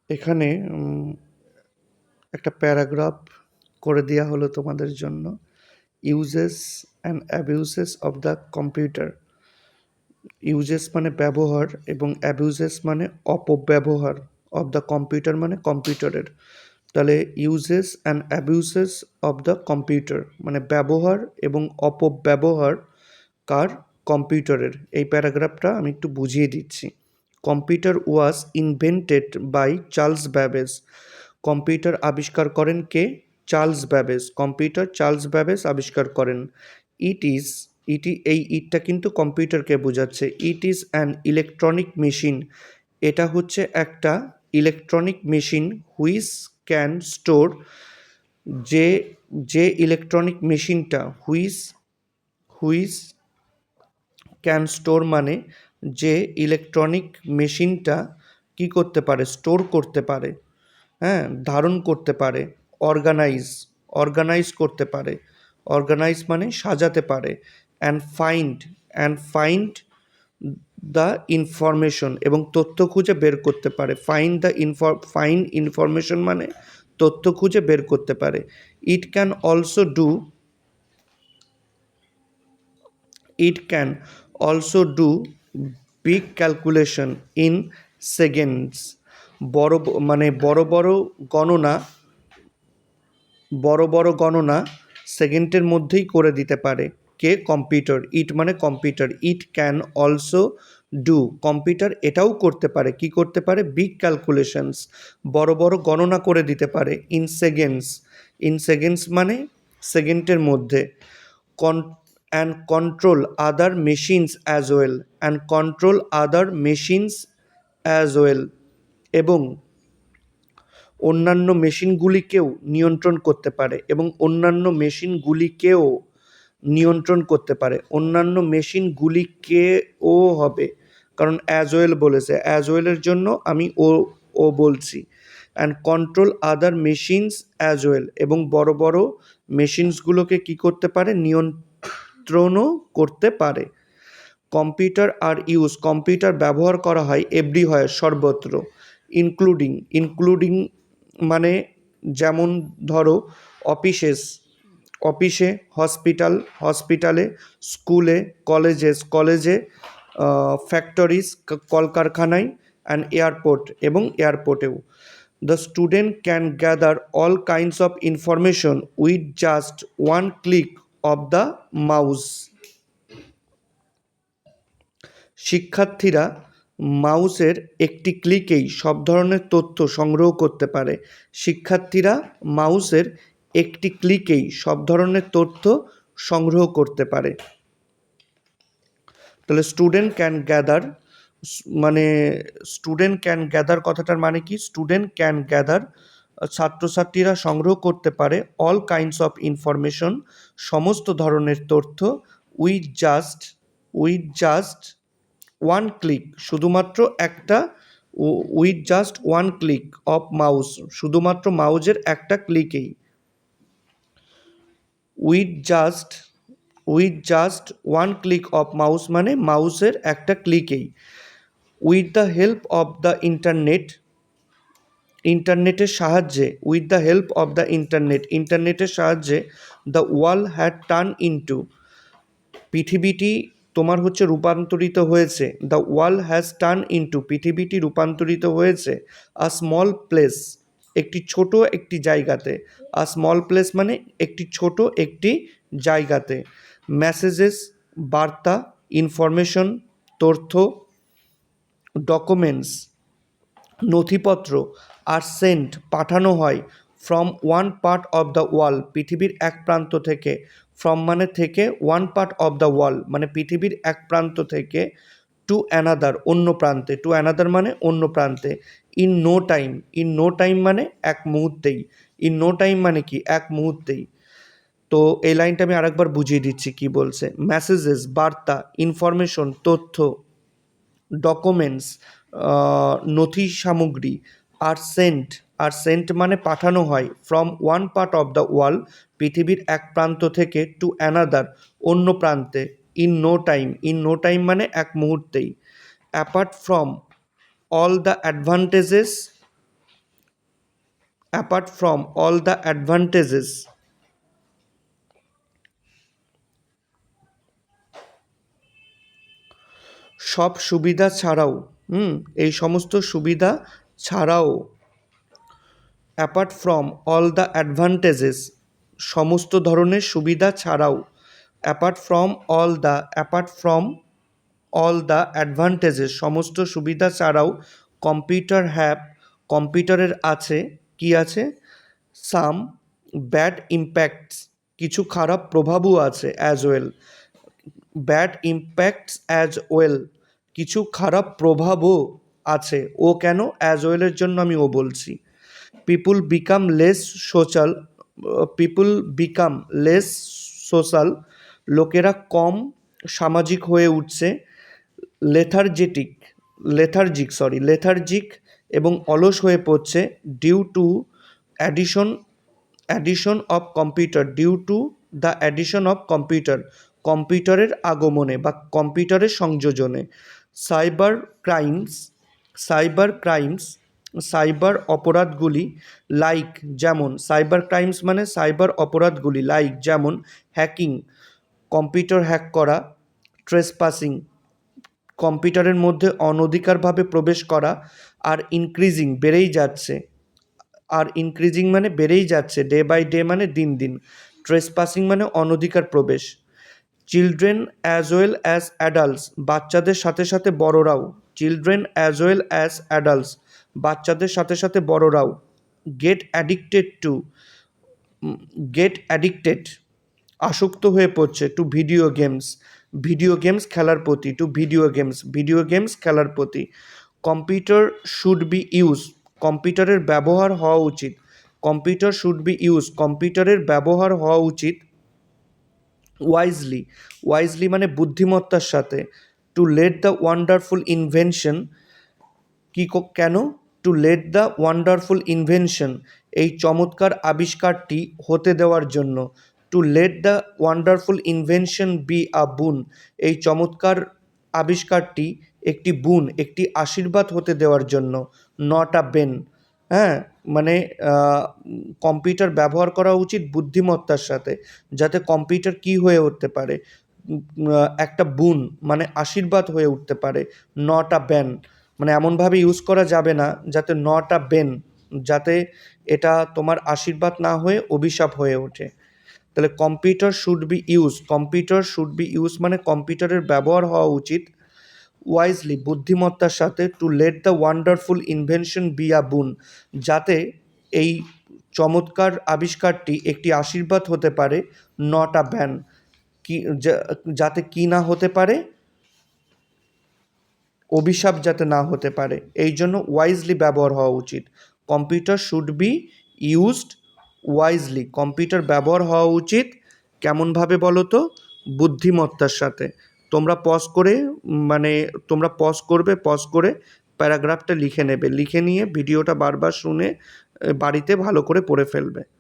এখানে একটা প্যারাগ্রাফ করে দেওয়া হলো তোমাদের জন্য। Uses and abuses of the computer. Uses মানে ব্যবহার এবং অ্যাবিউসেস মানে অপব্যবহার, অফ দ্য কম্পিউটার মানে কম্পিউটারের। তাহলে uses and abuses of the computer মানে ব্যবহার এবং অপব্যবহার কার? কম্পিউটারের। এই প্যারাগ্রাফটা আমি একটু বুঝিয়ে দিচ্ছি। Computer was invented by Charles Babbage. Computer আবিষ্কার করেন কে? Charles Babbage. Computer Charles Babbage আবিষ্কার করেন। ইট ইজ, এই ইটটা কিন্তু কম্পিউটারকে বোঝাচ্ছে। It is an electronic machine. এটা হচ্ছে একটা electronic machine which can store, যে যে ইলেকট্রনিক মেশিনটা হুইচ ক্যান স্টোর মানে যে ইলেকট্রনিক মেশিনটা কি করতে পারে? স্টোর করতে পারে, হ্যাঁ, ধারণ করতে পারে। অর্গানাইজ করতে পারে। অর্গানাইজ মানে সাজাতে পারে। অ্যান্ড ফাইন্ড দ্য ইনফরমেশন এবং তথ্য খুঁজে বের করতে পারে। ফাইন্ড ইনফরমেশন মানে তথ্য খুঁজে বের করতে পারে। It can also do big calculation in seconds. মানে বড় বড় গণনা সেকেন্ডের মধ্যেই করে দিতে পারে। কে? কম্পিউটার। ইট মানে computer. It can also do, computer এটাও করতে পারে। কি করতে পারে? বিগ ক্যালকুলেশনস, বড় বড় গণনা করে দিতে পারে। ইন সেকেন্ডস মানে সেকেন্ডের মধ্যে। And control other machines as well, এবং অন্যান্য মেশিনগুলিকেও নিয়ন্ত্রণ করতে পারে। অন্যান্য মেশিনগুলিকেও হবে, কারণ অ্যাজ ওয়েল বলেছে। অ্যাজ ওয়েলের জন্য আমি ও বলছি। And control other machines as well, এবং বড় বড় মেশিনসগুলোকে কি করতে পারে? নিয়ন্ত্রণও করতে পারে। কম্পিউটার ব্যবহার করা হয় এভরিহোয়ার, সর্বত্র। ইনক্লুডিং মানে যেমন ধরো অফিসে, হসপিটালে, স্কুলে, কলেজে, ফ্যাক্টরিজ, কলকারখানায়, অ্যান্ড এয়ারপোর্টেও। The student can gather all kinds of information with just one click of the mouse. শিক্ষার্থীরা মাউসের একটি ক্লিকেই সব ধরনের তথ্য সংগ্রহ করতে পারে। শিক্ষার্থীরা মাউসের একটি ক্লিকেই সব ধরনের তথ্য সংগ্রহ করতে পারে। তাহলে স্টুডেন্ট ক্যান গ্যাদার কথাটার মানে কি? স্টুডেন্ট ক্যান গ্যাদার, ছাত্রছাত্রীরা সংগ্রহ করতে পারে। অল কাইন্ডস অফ ইনফরমেশন, সমস্ত ধরনের তথ্য। উইথ জাস্ট ওয়ান ক্লিক, শুধুমাত্র একটা with just one click of mouse, শুধুমাত্র মাউজের একটা ক্লিকেই। With just one click of mouse মানে মাউসের একটা ক্লিকেই। With the help of the ইন্টারনেটের সাহায্যে the world had turn into, পৃথিবীটি তোমার হচ্ছে রূপান্তরিত হয়েছে। The world has turn into, পৃথিবীটি রূপান্তরিত হয়েছে। আ স্মল প্লেস, একটি জায়গাতে। আ স্মল প্লেস মানে একটি জায়গাতে। মেসেজেস, বার্তা, ইনফরমেশন, তথ্য, ডকুমেন্টস, নথিপত্র, আর সেন্ট, পাঠানো হয়। From one part of the world, পৃথিবীর এক প্রান্ত থেকে। ফ্রম মানে থেকে, one part of the world মানে পৃথিবীর এক প্রান্ত থেকে, টু অ্যানাদার, অন্য প্রান্তে। টু অ্যানাদার মানে অন্য প্রান্তে। ইন নো টাইম মানে এক মুহূর্তেই। ইন নো টাইম মানে কি? এক মুহূর্তেই। তো এই লাইনটা আমি আরেকবার বুঝিয়ে দিচ্ছি কি বলছে। মেসেজেস, বার্তা, ইনফরমেশন, তথ্য, ডকুমেন্টস, নথি সামগ্রী, আর সেন্ট মানে পাঠানো হয়। From one part of the world, পৃথিবীর এক প্রান্ত থেকে, টু অ্যানাদার, অন্য প্রান্তে। ইন নো টাইম মানে এক মুহূর্তেই। Apart from all the advantages apart from all the advantages সব সুবিধা ছাড়াও এই সমস্ত সুবিধা ছাড়াও apart from all the advantages সমস্ত ধরনের সুবিধা ছাড়াও apart from all the advantages সমস্ত সুবিধা ছাড়াও কম্পিউটারের আছে কি আছে সাম ব্যাড ইম্প্যাক্টস কিছু খারাপ প্রভাবও আছে as well bad impacts as well কিছু খারাপ প্রভাবও আছে ও কেন অ্যাজ ওয়েলের জন্য আমি ও বলছি পিপুল বিকাম লেস সোশ্যাল লোকেরা কম সামাজিক হয়ে উঠছে লেথার্জিক এবং অলস হয়ে পড়ছে ডিউ টু অ্যাডিশন অফ কম্পিউটারের আগমনে বা কম্পিউটারের সংযোজনে সাইবার ক্রাইমস সাইবার অপরাধগুলি সাইবার অপরাধগুলি যেমন হ্যাকিং কম্পিউটার হ্যাক করা ট্রেসপাসিং কম্পিউটারের মধ্যে অনধিকারভাবে প্রবেশ করা আর ইনক্রিজিং মানে বেড়েই যাচ্ছে ডে বাই ডে মানে দিন দিন ট্রেসপাসিং মানে অনধিকার প্রবেশ children as well as adults বাচ্চাদের সাথে সাথে বড়রাও গেট অ্যাডিক্টেড আসক্ত হয়ে পড়ছে টু ভিডিও গেমস খেলার প্রতি কম্পিউটার শুড বি ইউজ কম্পিউটারের ব্যবহার হওয়া উচিত ওয়াইজলি মানে বুদ্ধিমত্তার সাথে to let the wonderful invention এই চমৎকার আবিষ্কারটি হতে দেওয়ার জন্য to let the wonderful invention be a boon এই চমৎকার আবিষ্কারটি একটি বুন একটি আশীর্বাদ হতে দেওয়ার জন্য নট আ বেন মানে কম্পিউটার ব্যবহার করা উচিত বুদ্ধিমত্তার সাথে যাতে কম্পিউটার কি হয়ে উঠতে পারে একটা বুন মানে আশীর্বাদ হয়ে উঠতে পারে নট আ ব্যান মানে এমনভাবে ইউজ করা যাবে না যাতে নট আ বেন যাতে এটা তোমার আশীর্বাদ না হয়ে অভিশাপ হয়ে ওঠে তাহলে কম্পিউটার শুড বি ইউজ মানে কম্পিউটারের ব্যবহার হওয়া উচিত ওয়াইজলি বুদ্ধিমত্তার সাথে to let the wonderful invention be a boon যাতে এই চমৎকার আবিষ্কারটি একটি আশীর্বাদ হতে পারে নট আ ব্যান যাতে কি না হতে পারে অভিশাপ যাতে না হতে পারে এই জন্য ওয়াইজলি ব্যবহার হওয়া উচিত computer should be used wisely computer ব্যবহার হওয়া উচিত কেমনভাবে বলো তো বুদ্ধিমত্তার সাথে তোমরা পজ করে প্যারাগ্রাফটা লিখে নিয়ে ভিডিওটা বারবার শুনে বাড়িতে ভালো করে পড়ে ফেলবে